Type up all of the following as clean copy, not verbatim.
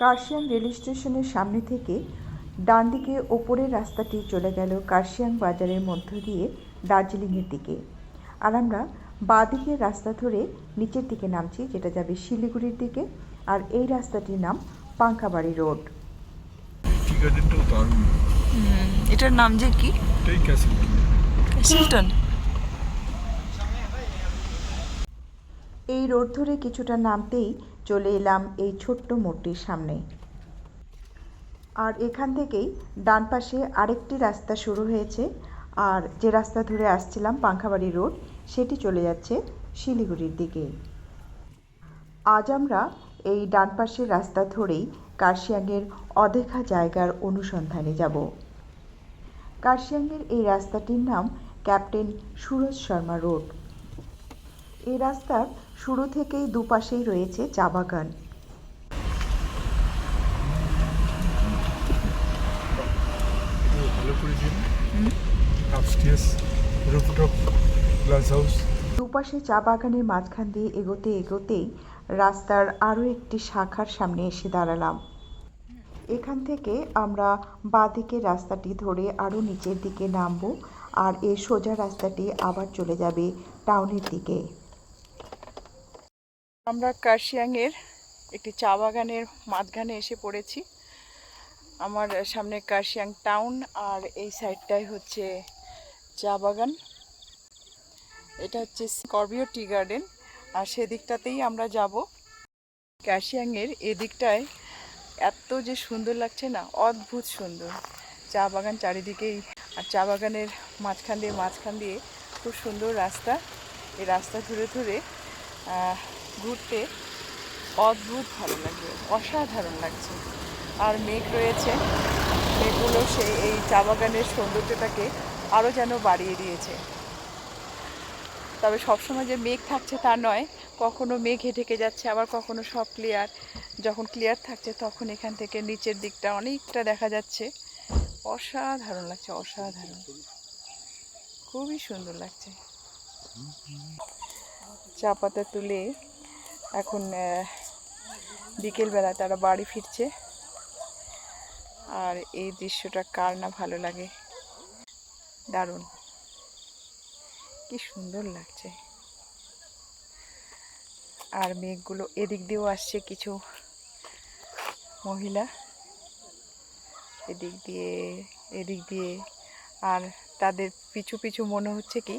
Kurseong rail স্টেশনের সামনে থেকে ডান দিকে ওপরের রাস্তাটি চলে গেল কার্শিয়াং বাজারের মধ্য দিয়ে দার্জিলিংয়ের দিকে। আর আমরা বাঁ দিকের রাস্তা ধরে নিচের দিকে নামছি, যেটা যাবে শিলিগুড়ির দিকে। আর এই রাস্তাটির নাম পাঙ্কাবাড়ি রোড। এটার নাম যে কি? ক্যাসেলটন। এই রোড ধরে কিছুটা নামতেই চলে এলাম এই ছোট্ট মোড়টির সামনে। আর এখান থেকেই ডান পাশে আরেকটি রাস্তা শুরু হয়েছে, আর যে রাস্তা ধরে আসছিলাম পাঙ্কাবাড়ি রোড, সেটি চলে যাচ্ছে শিলিগুড়ির দিকে। আজ আমরা এই ডান পাশের রাস্তা ধরেই কার্শিয়াংয়ের অদেখা জায়গার অনুসন্ধানে যাব। কার্শিয়াংয়ের এই রাস্তাটির নাম ক্যাপ্টেন সুরজ শর্মা রোড। এই রাস্তার শুরু থেকেই দুপাশেই রয়েছে চা বাগান। দুপাশে চা বাগানের মাঝখান দিয়ে এগোতে এগোতেই রাস্তার আরও একটি শাখার সামনে এসে দাঁড়ালাম। এখান থেকে আমরা বাঁ দিকের রাস্তাটি ধরে আরও নিচের দিকে নামবো, আর এই সোজা রাস্তাটি আবার চলে যাবে টাউনের দিকে। আমরা কার্শিয়াংয়ের একটি চা বাগানের মাঝখানে এসে পড়েছি। আমার সামনে কার্শিয়াং টাউন, আর এই সাইডটাই হচ্ছে চা বাগান। এটা হচ্ছে স্করপিও টি গার্ডেন, আর সেদিকটাতেই আমরা যাব। কার্শিয়াংয়ের এদিকটায় এত যে সুন্দর লাগছে না, অদ্ভুত সুন্দর। চা বাগান চারিদিকেই, আর চা বাগানের মাঝখান দিয়ে খুব সুন্দর রাস্তা। এই রাস্তা ধরে ধরে ঘুরতে অদ্ভুত ভালো লাগবে, অসাধারণ লাগছে। আর মেঘ রয়েছে, মেঘগুলো সেই এই চা বাগানের সৌন্দর্যটাকে আরও যেন বাড়িয়ে দিয়েছে। তবে সবসময় যে মেঘ থাকছে তা নয়, কখনো মেঘে ঢেকে যাচ্ছে, আবার কখনো সব ক্লিয়ার। যখন ক্লিয়ার থাকছে তখন এখান থেকে নিচের দিকটা অনেকটা দেখা যাচ্ছে। অসাধারণ লাগছে, অসাধারণ, খুবই সুন্দর লাগছে। চা পাতা তুলে এখন বিকেলবেলা তারা বাড়ি ফিরছে। আর এই দৃশ্যটা কার না ভালো লাগে, দারুণ, কি সুন্দর লাগছে। আর মেঘগুলো এদিক দিয়েও আসছে, কিছু মহিলা এদিক দিয়ে, আর তাদের পিছু পিছু মনে হচ্ছে কি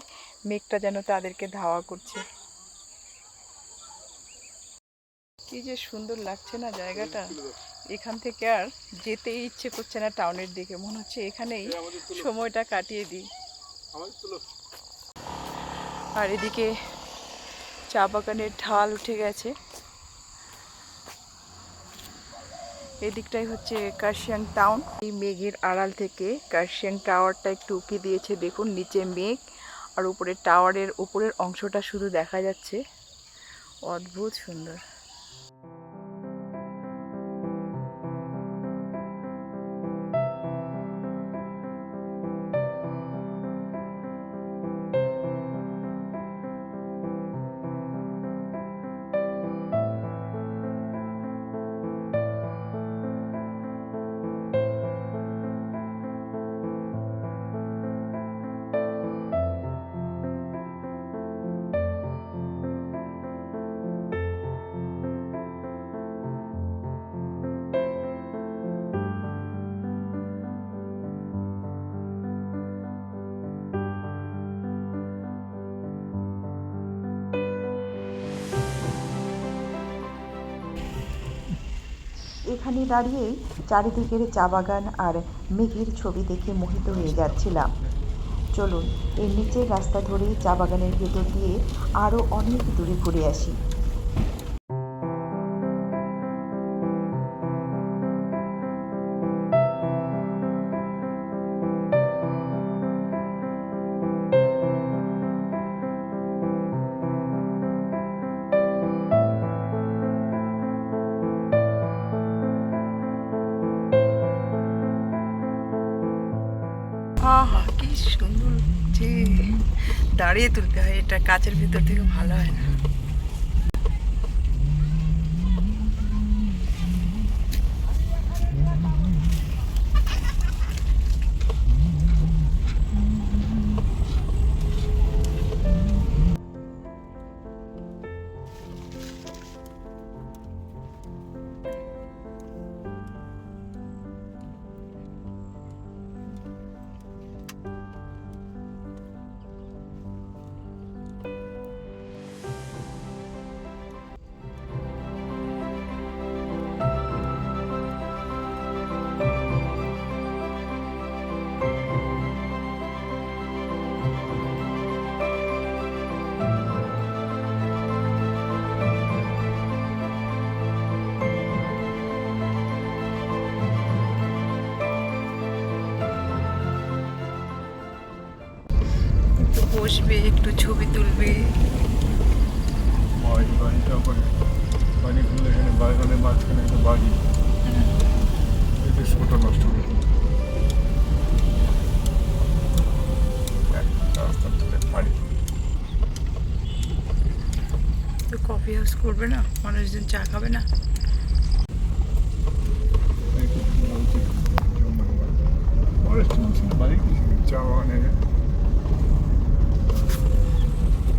মেঘটা যেন তাদেরকে ধাওয়া করছে। কি যে সুন্দর লাগছে না জায়গাটা। এখান থেকে আর যেতেই ইচ্ছে করছে না টাউনের দিকে, মনে হচ্ছে এখানেই সময়টা কাটিয়ে দিই। আর এদিকে চা বাগানের ঢাল উঠে গেছে। এদিকটাই হচ্ছে কার্শিয়াং টাউন। এই মেঘের আড়াল থেকে কার্শিয়াং টাওয়ারটা একটু উঁকি দিয়েছে, দেখুন নিচে মেঘ আর উপরে টাওয়ারের উপরের অংশটা শুধু দেখা যাচ্ছে। অদ্ভুত সুন্দর। এখানে দাঁড়িয়েই চারিদিকের চা বাগান আর মেঘের ছবি দেখে মোহিত হয়ে যাচ্ছিলাম। চলুন এর নিচের রাস্তা ধরেই চা বাগানের ভেতর দিয়ে আরও অনেক দূরে ঘুরে আসি। আহা কি সুন্দর লাগছে। দাঁড়িয়ে তুলতে হয়, এটা কাচের ভিতর থেকে ভালো হয় না। একটু বসবে, একটু ছবি তুলবে। বাড়িটা ওখানে বাড়িগুলো এখানে বাগানের মাঝখানে একটা বাড়ি এদের ফটো নষ্ট করে বাড়ি তো কফি হাউস করবে না, মানুষজন চা খাবে না? বাড়ি চা বাগানে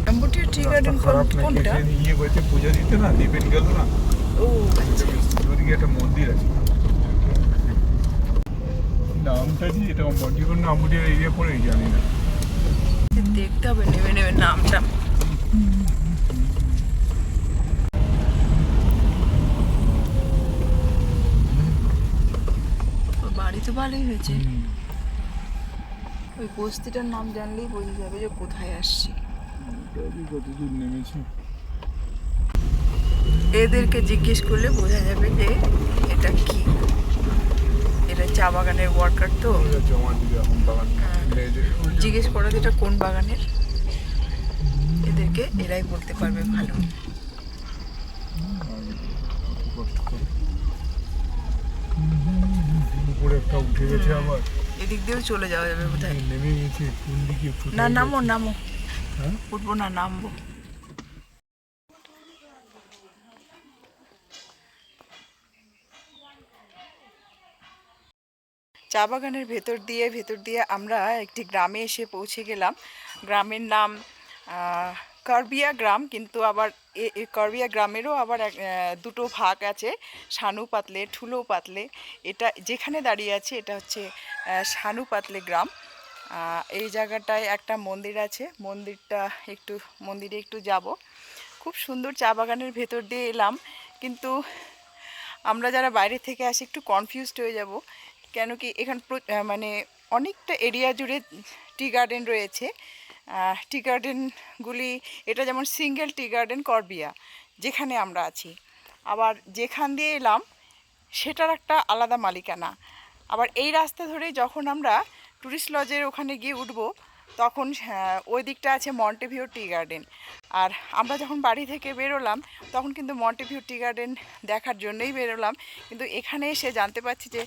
রামবুটিয়া টি গার্ডেন খারাপ নাকি কোনটা? ইয়ে বলছে পূজা দিতে না দীপেন গেল না ও আচ্ছা। ওদিকে একটা মন্দির আছে নামটা কি এটা মন্দির নামবুটিয়ার এরিয়া পড়ে জানি না দেখতে হবে নেমে নেমে নামটা। ওর বাড়ি তো ভালোই হয়েছে। ওই বস্তিটার নাম জানলেই বোঝা যাবে যে কোথায় আসছি। কত দূর নেমেছি এদেরকে জিজ্ঞেস করলে বোঝা যাবে যে এটা কি। এটা চা বাগানের ওয়ার্কার তো। জমা দিবে এখন বাগান জিজ্ঞেস করো যে এটা কোন বাগানের, এদেরকে এরাই বলতে পারবে ভালো। উপরে একটা উঠে গেছে আবার এদিক দিয়েও চলে যাওয়া যাবে বোধহয়। নেমে গেছে কোন দিকে না নামো নামো, হ্যাঁ উঠবো না, নামবো। চা বাগানের ভেতর দিয়ে আমরা একটি গ্রামে এসে পৌঁছে গেলাম। গ্রামের নাম কার্বিয়া গ্রাম, কিন্তু আবার এই কার্বিয়া গ্রামেরও আবার দুটো ভাগ আছে, সানু পাতলে, ঠুলো পাতলে। এটা যেখানে দাঁড়িয়ে আছে এটা হচ্ছে সানু পাতলে গ্রাম। এই জায়গাটায় একটা মন্দির আছে, মন্দিরে একটু যাব। খুব সুন্দর চা বাগানের ভেতর দিয়ে এলাম, কিন্তু আমরা যারা বাইরে থেকে আসি একটু কনফিউজড হয়ে যাব, কেন কি এখানে মানে অনেকটা এরিয়া জুড়ে টি গার্ডেন রয়েছে। টি গার্ডেনগুলি, এটা যেমন সিঙ্গেল টি গার্ডেন করবিয়া যেখানে আমরা আছি, আবার যেখান দিয়ে এলাম সেটার একটা আলাদা মালিকানা। আবার এই রাস্তা ধরে যখন আমরা টুরিস্ট লজের ওখানে গিয়ে উঠবো তখন ওই দিকটা আছে মন্টেভিউ টি গার্ডেন। আর আমরা যখন বাড়ি থেকে বেরোলাম তখন কিন্তু মন্টেভিউ টি গার্ডেন দেখার জন্যই বেরোলাম, কিন্তু এখানে এসে জানতে পারছি যে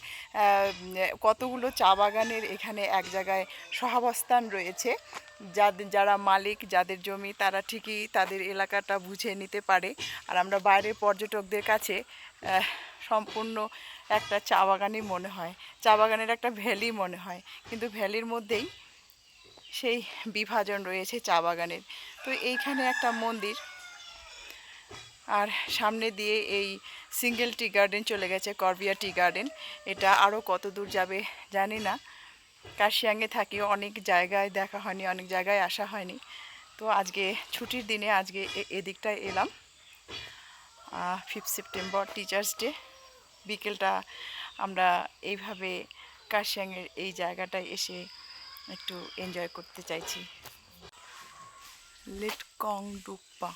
কতগুলো চা বাগানের এখানে এক জায়গায় সহাবস্থান রয়েছে। যারা মালিক, যাদের জমি, তারা ঠিকই তাদের এলাকাটা বুঝে নিতে পারে। আর আমরা বাইরের পর্যটকদের কাছে সম্পূর্ণ একটা চা বাগানই মনে হয়, চা বাগানের একটা ভ্যালি মনে হয়, কিন্তু ভ্যালির মধ্যেই সেই বিভাজন রয়েছে চা বাগানের। তো এইখানে একটা মন্দির, আর সামনে দিয়ে এই সিঙ্গেল টি গার্ডেন চলে গেছে, করবিয়া টি গার্ডেন। এটা আরও কত দূর যাবে জানি না। কার্শিয়াংয়ে থাকি, অনেক জায়গায় দেখা হয়নি, অনেক জায়গায় আসা হয়নি। তো আজকে ছুটির দিনে আজকে এদিকটায় এলাম। 5 সেপ্টেম্বর টিচার্স ডে, বিকেলটা আমরা এইভাবে কার্শিয়াংয়ের এই জায়গাটায় এসে একটু এনজয় করতে চাইছি। লেটকং ডুকপা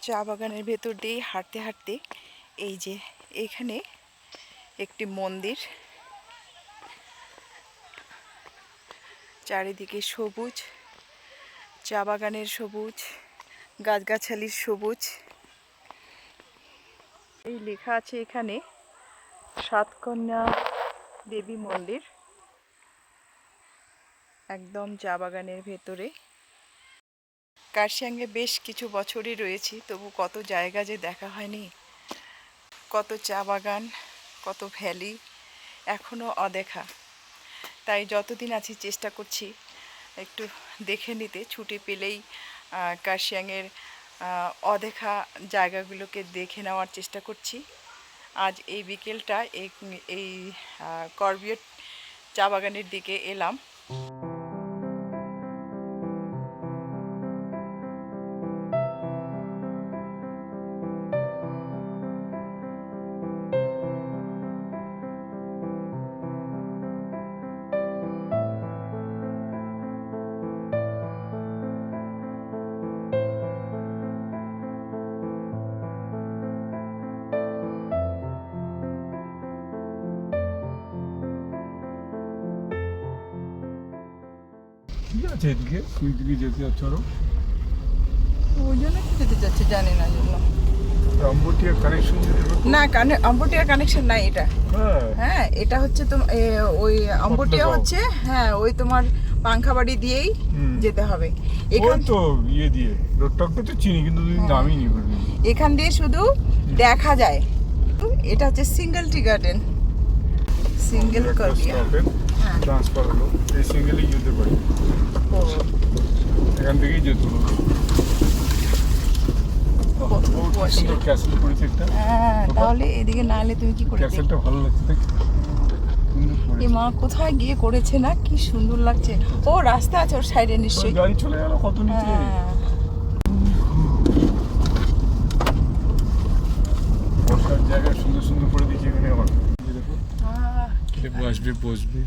চা বাগানের ভেতর দিয়ে হাঁটতে হাঁটতে এই যে এখানে একটি মন্দির, চারিদিকে সবুজ, চা বাগানের সবুজ, গাছগাছালির সবুজ। এই লেখা আছে এখানে সাতকন্যা দেবী মন্দির, একদম চা বাগানের ভেতরে। কার্শিয়াংয়ে বেশ কিছু বছরই রয়েছি, তবু কত জায়গা যে দেখা হয়নি, কত চা বাগান, কত ভ্যালি এখনও অদেখা। তাই যতদিন আছি চেষ্টা করছি একটু দেখে নিতে, ছুটি পেলেই কার্শিয়াংয়ের অদেখা জায়গাগুলোকে দেখে নেওয়ার চেষ্টা করছি। আজ এই বিকেলটা এই করবিয়া চা বাগানের দিকে এলাম। কি আছে এদিকে তুই দিকে যেতে যাচ্ছ আরো ওই জন্য কি যেতে চাচ্ছে জানি না জন্য আম্বটিয়া কানেকশন যদি হতো না আম্বটিয়া কানেকশন নাই এটা হ্যাঁ হ্যাঁ এটা হচ্ছে ওই আম্বটিয়া পদ্মগাঁও। হচ্ছে হ্যাঁ ওই তোমার পাংখাবাড়ি দিয়েই হুম। যেতে হবে ওই এখান তো ইয়ে দিয়ে রোডটাকে তো চিনি কিন্তু দুদিন নামই নি বলি এখান দিয়ে শুধু দেখা যায় এটা হচ্ছে সিঙ্গেল টি গার্ডেন সিঙ্গেল করবিয়া হ্যাঁ। ট্রান্সফার হলো এই সিঙ্গেলই যেতে পারি ও, এখান থেকেই যেত হলো কত বসে। সুন্দর ক্যাসেল করেছে একটা হ্যাঁ তাহলে এদিকে না এলে তুমি কি করে দেখবে? ক্যাসেলটা ভালো লাগছে দেখতে সুন্দর এই করেছে। মা কোথায় গিয়ে করেছে না কি সুন্দর লাগছে ও রাস্তা আছে ওর সাইডে ওই নিশ্চয়ই গাড়ি চলে গেল কত নিচে হ্যাঁ বসার জায়গা সুন্দর সুন্দর করে দিয়েছে এখানে আমার এই দেখো আহ, কে বসবে বসবে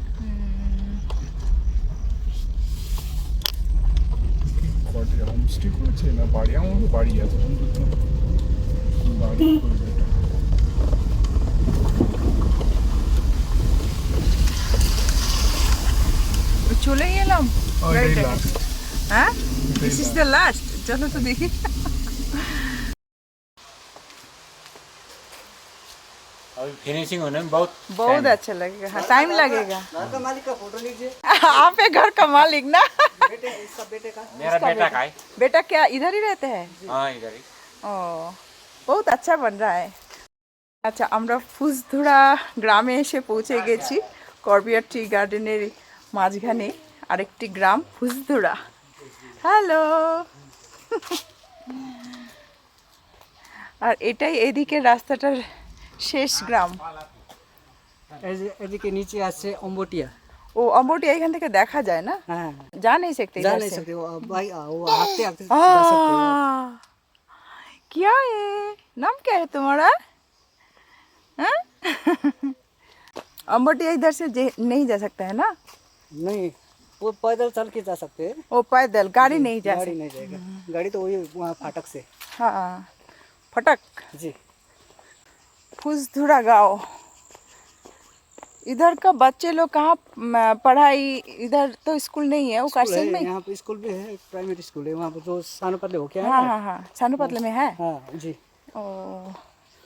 কটে হোমস্টে করেছে না বাড়ি আমার মতো বাড়ি এত সুন্দর তো বাড়ি করেছে এটা। চলে গেলাম ও, এটাই গাড়িটাকে। last, হ্যাঁ এটাই this is last। The last চলো তো দেখি अभी फिनिशिंग होने में बहुत बहुत अच्छा लगेगा हाँ टाइम लगेगा घर का मालिक का फोटो लीजिए आप है घर का मालिक ना बेटे इसका बेटे का मेरा बेटा का है बेटा क्या इधर ही रहते हैं हाँ इधर ही ও বহুত আচ্ছা বন রা হ্যায় আচ্ছা আমরা ফুসধুরা গ্রামে এসে পৌঁছে গেছি করবিয়া টি গার্ডেনের মাঝখানে আরেকটি গ্রাম ফুসধুরা হ্যালো আর এটাই এদিকে রাস্তাটার শেষ গ্রাম এদিকে নিচে আছে অম্বটিয়া ও অম্বটিয়া এখান থেকে দেখা যায় না हाँ जा नहीं सकते जा इधर नहीं से। सकते वो भाई वो आते आते जा सकते हो क्या है नाम क्या है तुम्हारा हाँ? अम्बटिया इधर से नहीं जा सकता है ना नहीं वो पैदल चल के जा सकते हैं वो पैदल गाड़ी नहीं जा गाड़ी सकती नहीं जाएगा गाड़ी तो वही वहाँ फाटक से हाँ फटक जी फुसधुरा गाँव इधर का बच्चे लोग कहाँ पढ़ाई इधर तो स्कूल नहीं है वो स्कूल करसिंग है, में यहाँ पे स्कूल भी है प्राइमरी स्कूल है वहाँ पे जो सानोपतले हो क्या हाँ है हाँ हाँ सानूपतले में है हाँ जी ओ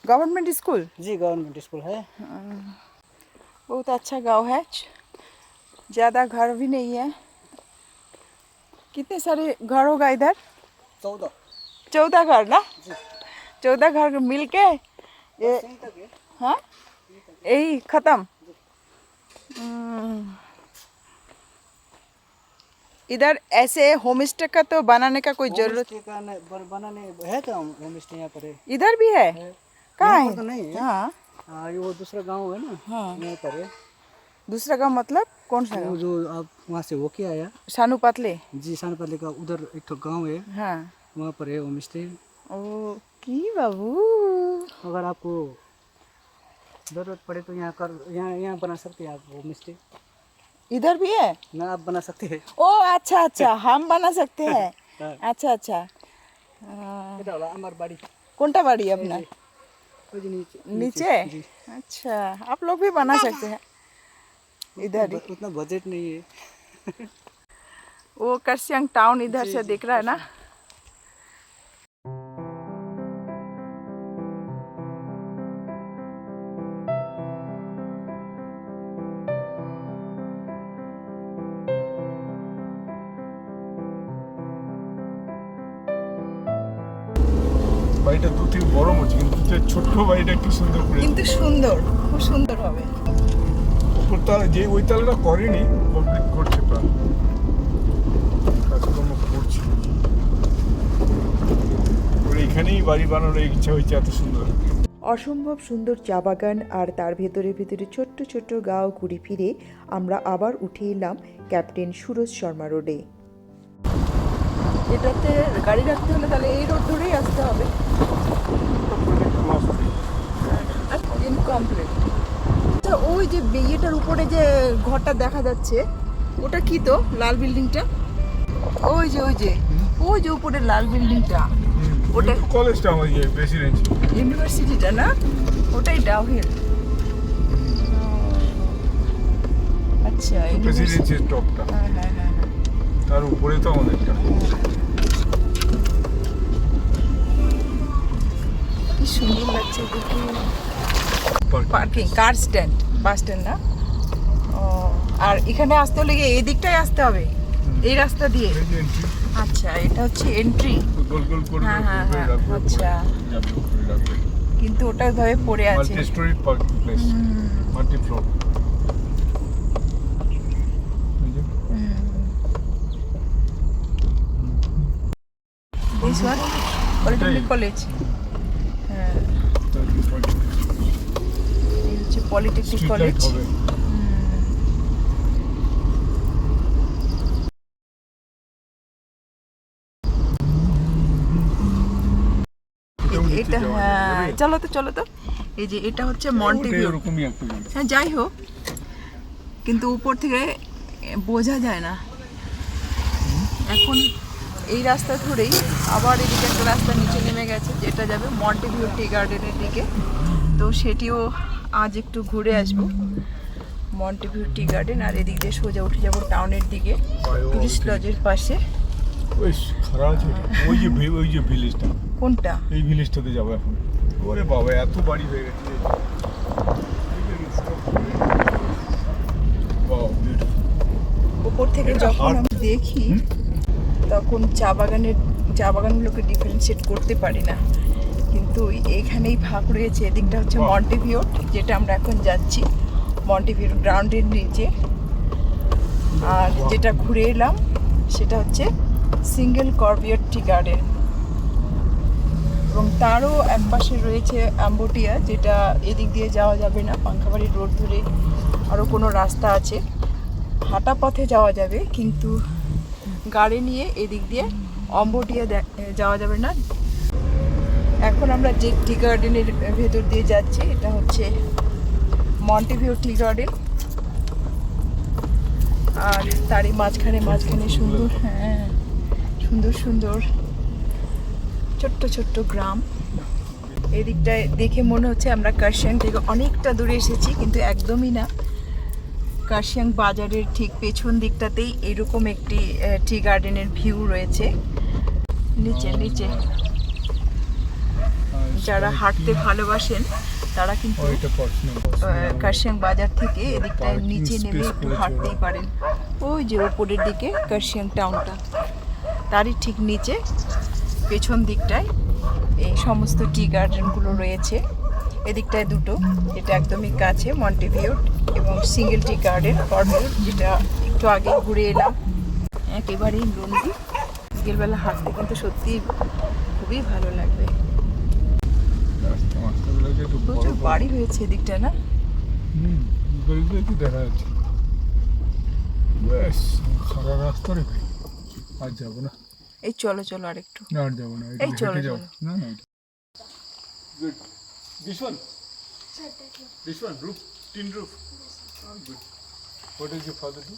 गवर्नमेंट स्कूल जी गवर्नमेंट स्कूल है बहुत अच्छा गांव है ज़्यादा घर भी नहीं है कितने सारे घर होगा इधर 14 14 घर ना 14 घर मिल के ये यहीं तक है हाँ यही खत्म इधर ऐसे होम स्टे का तो बनाने का कोई जरूरत होमस्टे का बनाने है क्या होम स्टे यहाँ पर है इधर भी है कहाँ यहाँ पर है तो नहीं है हाँ ये वो दूसरा गांव है ना हाँ यहाँ पर है दूसरा गाँव मतलब कौन सा वो गाँव जो आप वहाँ से वो क्या आया सानूपतले जी सानपाले का उधर एक तो गांव है हाँ वहाँ पर है होम स्टे ओ की बाबू अगर आपको ज़रूरत पड़े तो यहाँ बना सकते हैं आप होम स्टे इधर भी है ना आप बना सकते हैं ओ अच्छा अच्छा हम बना सकते हैं हाँ। अच्छा अच्छा এটা হলো আমার বাড়ি কোনটা বাড়ি আপনার ওই যে নিচে नीचे जी अच्छा आप लोग भी बना सकते हैं इधर ही उतना बजट नहीं है वो करसियांग टाउन इधर से दिख रहा है ना বাড়িটা দু থেকে বড় হচ্ছে কিন্তু যে ছোট্ট বাড়িটা কি সুন্দর করে কিন্তু সুন্দর খুব সুন্দর হবে উপর তালা যে ওই তালাটা করেনি কমপ্লিট করছে প্রায় কাজকর্ম করছে ওর এখানেই বাড়ি বানানোর ইচ্ছা হয়েছে এত সুন্দর অসম্ভব সুন্দর চা বাগান আর তার ভেতরে ভেতরে ছোট্ট ছোট্ট গাঁও ঘুরে ফিরে আমরা আবার উঠে এলাম ক্যাপ্টেন সুরজ শর্মা রোডে। এটাতে গাড়ি রাখতে হলে তাহলে এই রোড ধরেই আসতে হবে ইনকমপ্লিট আচ্ছা ওই যে ইয়েটার উপরে যে ঘরটা দেখা যাচ্ছে ওটা কি তো লাল বিল্ডিংটা ওই যে উপরে লাল বিল্ডিংটা ওটা কলেজটা আমার ইয়ে প্রেসিডেন্সি ইউনিভার্সিটিটা না ওটাই ডাউহিল আচ্ছা প্রেসিডেন্সির টপটা হ্যাঁ তার উপরে তো আমাদেরটা। কি সুন্দর লাগছে দেখে। Parking. পার্কিং, কার স্ট্যান্ড, বাস স্ট্যান্ড না? ও, আর এখানে আসতে হলে গিয়ে এই দিকটাই আসতে হবে, এই রাস্তা দিয়ে? এই যে entry, আচ্ছা, এটা হচ্ছে এন্ট্রি। গোল গোল করবে, হ্যাঁ, হ্যাঁ, ঘুরবে, হ্যাঁ, রাখবে, আচ্ছা। যাবে, উপরে রাখবে। কিন্তু ওটা ওইভাবে পড়ে আছে। Multi story parking place, multi floor. This one polytechnic college. হ্যাঁ, এই হচ্ছে পলিটেকনিক স্ট্রিট কলেজ। লাইট হবে। এটা হ্যাঁ, চলো তো চলো তো। এই যে এটা হচ্ছে মন্টেভিউ। এরকমই একটা জিনিস। হ্যাঁ, যাই হোক, কিন্তু উপর থেকে বোঝা যায় না। এখন এই রাস্তা ধরেই আবার এদিকে একটা রাস্তা নিচে নেমে গেছে, যেটা যাবে মন্টেভিউ টি গার্ডেনের দিকে। তো সেটিও আজ একটু ঘুরে আসবো, মন্টেভিউ টি গার্ডেন। আর এদিক দিয়ে সোজা উঠে যাবো টাউনের দিকে, টুরিস্ট লজের পাশে। ওই খারাপ আছে এটা। ওই যে ভিলেজটা, কোনটা? এই ভিলেজটাতে যাবো এখন। ওরে বাবা, এত বাড়ি হয়ে গেছে। Wow, beautiful. উপর থেকে এটা যখন hard- আমি দেখি তখন চা বাগানগুলোকে ডিফারেন্সিয়েট করতে পারি না, কিন্তু এইখানেই ভাগ রয়েছে। এদিকটা হচ্ছে বাহ। মন্টেভিউট, যেটা আমরা এখন যাচ্ছি, মন্টেভিউট গ্রাউন্ডের নিচে। আর যেটা ঘুরে এলাম সেটা হচ্ছে সিঙ্গেল কর্বিয়ট টি গার্ডেন, এবং তারও একপাশে রয়েছে আম্বোটিয়া, যেটা এদিক দিয়ে যাওয়া যাবে না। পাঙ্খাবাড়ি রোড ধরে আরও কোনো রাস্তা আছে, হাঁটা পথে যাওয়া যাবে, কিন্তু গাড়ি নিয়ে এদিক দিয়ে আম্বোটিয়া যাওয়া যাবে না। এখন আমরা যে টি গার্ডেনের ভেতর দিয়ে যাচ্ছি, এটা হচ্ছে মন্টেভিউ টি গার্ডেন। আর তারই মাঝখানে সুন্দর, হ্যাঁ, সুন্দর সুন্দর ছোট্ট ছোট্ট গ্রাম। এদিকটায় দেখে মনে হচ্ছে আমরা কার্শিয়াং থেকে অনেকটা দূরে এসেছি, কিন্তু একদমই না। কার্শিয়াং বাজারের ঠিক পেছন দিকটাতেই এরকম একটি টি গার্ডেনের ভিউ রয়েছে। নিচে নিচে যারা হাঁটতে ভালোবাসেন তারা কিন্তু ওইটা পার্সোনাল। কার্শিয়াং বাজার থেকে এদিকটায় Parking নিচে নেমে space একটু করেছে হাঁটতেই ওরা। পারেন। ওই যে উপরের দিকে কার্শিয়াং টাউনটা, তারই ঠিক নিচে পেছন দিকটায় এই সমস্ত টি গার্ডেনগুলো রয়েছে। এদিকটায় দুটো, যেটা একদমই কাছে মন্টেভিউ, এবং সিঙ্গেল টি গার্ডেন কর্বিয়ট, যেটা একটু আগে ঘুরে এলাম। একেবারেই নন্দী। বিকেলবেলা হাঁটতে কিন্তু সত্যি খুবই ভালো লাগবে। রাস্তাগুলোকে একটু বড় প্রচুর বড়। বাড়ি হয়েছে এদিকটা, না? এগুলো কি দেখা যাচ্ছে? বেশ খারাপ রাস্তা রে ভাই, আর যাবো না। এই চলো চলো আরেকটু। না, আর যাবো না, এটা এই চলো, হেঁটে যাবো। চলো। না না, এটা good. This one, this one roof, tin roof. Good. What is your father do?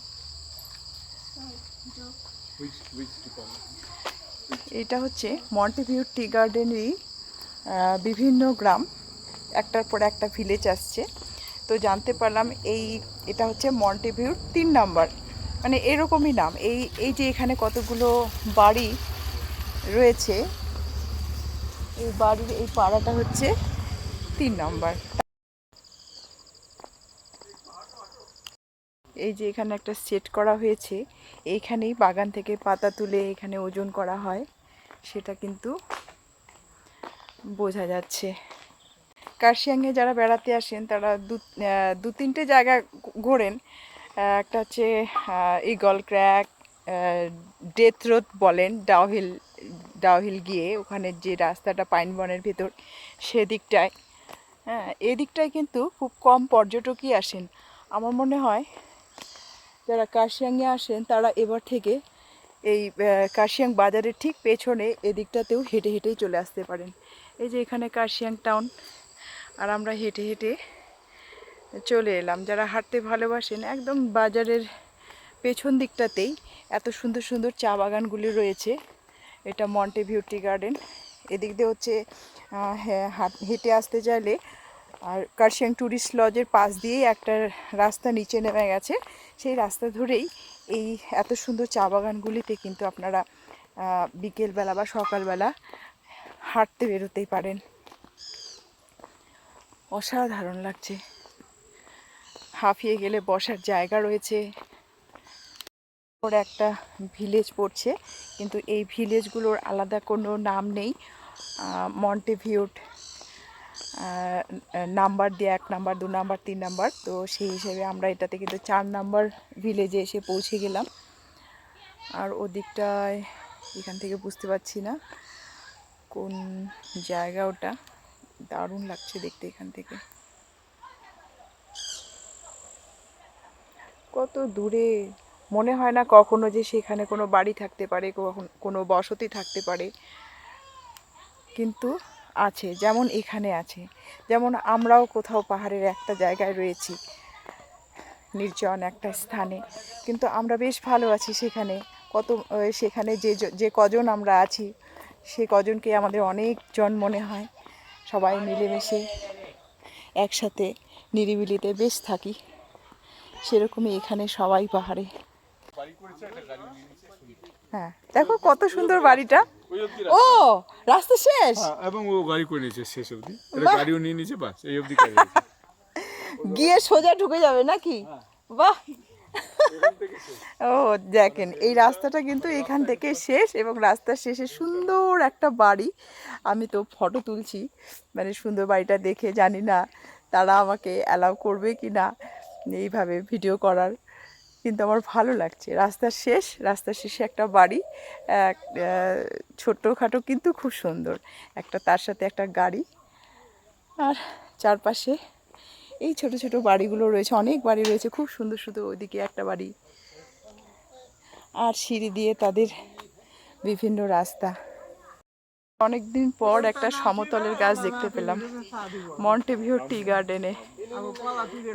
which department? এটা হচ্ছে মন্টেভিউ টি গার্ডেনেরই বিভিন্ন গ্রাম, একটার পর একটা ভিলেজ আসছে। তো জানতে পারলাম এটা হচ্ছে মন্টেভিউর 3 নাম্বার, মানে এরকমই নাম। এই যে এখানে কতগুলো বাড়ি রয়েছে, এই বাড়ির এই পাড়াটা হচ্ছে 3 নাম্বার। এই যে এখানে একটা সেট করা হয়েছে, এইখানেই বাগান থেকে পাতা তুলে এখানে ওজন করা হয়, সেটা কিন্তু বোঝা যাচ্ছে। কার্শিয়াংয়ে যারা বেড়াতে আসেন তারা দু তিনটে জায়গা ঘোরেন। একটা হচ্ছে ইগল ক্র্যাক, ডেথ রোড বলেন, ডাউহিল গিয়ে ওখানে যে রাস্তাটা পাইন বনের ভেতর সেদিকটায়। হ্যাঁ, এদিকটায় কিন্তু খুব কম পর্যটকই আসেন। আমার মনে হয় যারা কার্শিয়াংয়ে আসেন তারা এবার থেকে এই কার্শিয়াং বাজারের ঠিক পেছনে এদিকটাতেও হেঁটে হেঁটেই চলে আসতে পারেন। এই যে এখানে কার্শিয়াং টাউন, আর আমরা হেঁটে হেঁটে চলে এলাম। যারা হাঁটতে ভালোবাসেন, একদম বাজারের পেছন দিকটাতেই এত সুন্দর সুন্দর চা বাগানগুলি রয়েছে। এটা মন্টেভিউ টি গার্ডেন। এদিক দিয়ে হচ্ছে হেঁটে আসতে চাইলে, আর কার্শিয়াং ট্যুরিস্ট লজের পাশ দিয়েই একটা রাস্তা নিচে নেমে গেছে, সেই রাস্তা ধরেই এই এত সুন্দর চা বাগানগুলিতে কিন্তু আপনারা বিকেলবেলা বা সকালবেলা হাঁটতে বেরোতেই পারেন। অসাধারণ লাগছে। হাঁপিয়ে গেলে বসার জায়গা রয়েছে। ওর একটা ভিলেজ পড়ছে, কিন্তু এই ভিলেজগুলোর আলাদা কোনো নাম নেই। মন্টেভিউট নাম্বার দিয়ে 1 নাম্বার, 2 নাম্বার, 3 নাম্বার, তো সেই হিসেবে আমরা এটাতে কিন্তু 4 নাম্বার ভিলেজে এসে পৌঁছে গেলাম। আর ওদিকটায় এখান থেকে বুঝতে পারছি না কোন জায়গা ওটা। দারুণ লাগছে দেখতে এখান থেকে। কত দূরে, মনে হয় না কখনো যে সেখানে কোনো বাড়ি থাকতে পারে, কোনো বসতি থাকতে পারে, কিন্তু আছে। যেমন এখানে আছে, যেমন আমরাও কোথাও পাহাড়ের একটা জায়গায় রয়েছি, নির্জন একটা স্থানে, কিন্তু আমরা বেশ ভালো আছি সেখানে। সেখানে যে কজন আমরা আছি, সে কজনকে আমাদের অনেকজন মনে হয়। সবাই মিলেমিশে একসাথে নিরিবিলিতে বেশ থাকি। সেরকমই এখানে সবাই পাহাড়ে। হ্যাঁ, দেখো কত সুন্দর বাড়িটা। ও রাস্তা শেষ, এবং ও গাড়ি করে নিয়েছে শেষ অবধি, গাড়িও নিয়ে নিয়েছে, বাস এই অবধি গিয়ে সোজা ঢুকে যাবে নাকি? বাহ। ও দেখেন, এই রাস্তাটা কিন্তু এখান থেকে শেষ, এবং রাস্তার শেষে সুন্দর একটা বাড়ি। আমি তো ফটো তুলছি, মানে সুন্দর বাড়িটা দেখে জানি না তারা আমাকে অ্যালাউ করবে কি না এইভাবে ভিডিও করার, কিন্তু আমার ভালো লাগছে। রাস্তার শেষে একটা বাড়ি, ছোট্টখাটো কিন্তু খুব সুন্দর একটা, তার সাথে একটা গাড়ি, আর চারপাশে এই ছোট ছোট বাড়িগুলো রয়েছে, অনেক বাড়ি রয়েছে খুব সুন্দর সুন্দর। ওইদিকে একটা বাড়ি, আর সিঁড়ি দিয়ে তাদের বিভিন্ন রাস্তা। অনেকদিন পর একটা সমতলের গাছ দেখতে পেলাম মন্টেভিউ টি গার্ডেনে।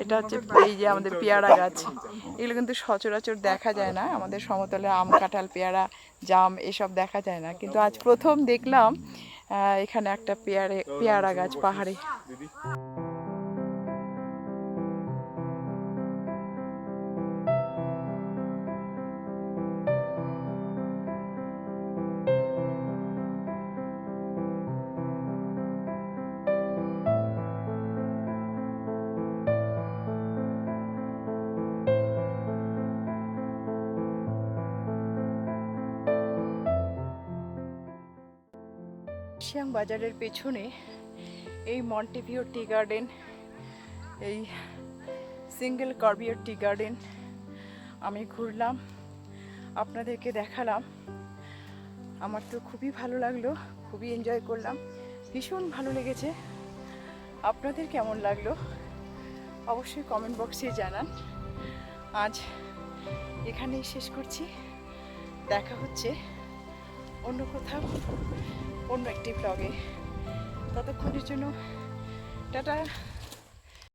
এটা হচ্ছে এই যে আমাদের পেয়ারা গাছ, এগুলো কিন্তু সচরাচর দেখা যায় না আমাদের সমতলে। আম, কাঁঠাল, পেয়ারা, জাম এসব দেখা যায় না, কিন্তু আজ প্রথম দেখলাম এখানে একটা পেয়ারা গাছ পাহাড়ে। শিয়াং বাজারের পেছনে এই মন্টেভিউ টি গার্ডেন, এই সিঙ্গেল কার্বিয়ার টি গার্ডেন আমি ঘুরলাম, আপনাদেরকে দেখালাম। আমার তো খুবই ভালো লাগলো, খুবই এনজয় করলাম, ভীষণ ভালো লেগেছে। আপনাদের কেমন লাগলো অবশ্যই কমেন্ট বক্সে জানান। আজ এখানেই শেষ করছি, দেখা হচ্ছে অন্য কোথাও অন্য একটি ব্লগে। ততক্ষণের জন্য টাটা।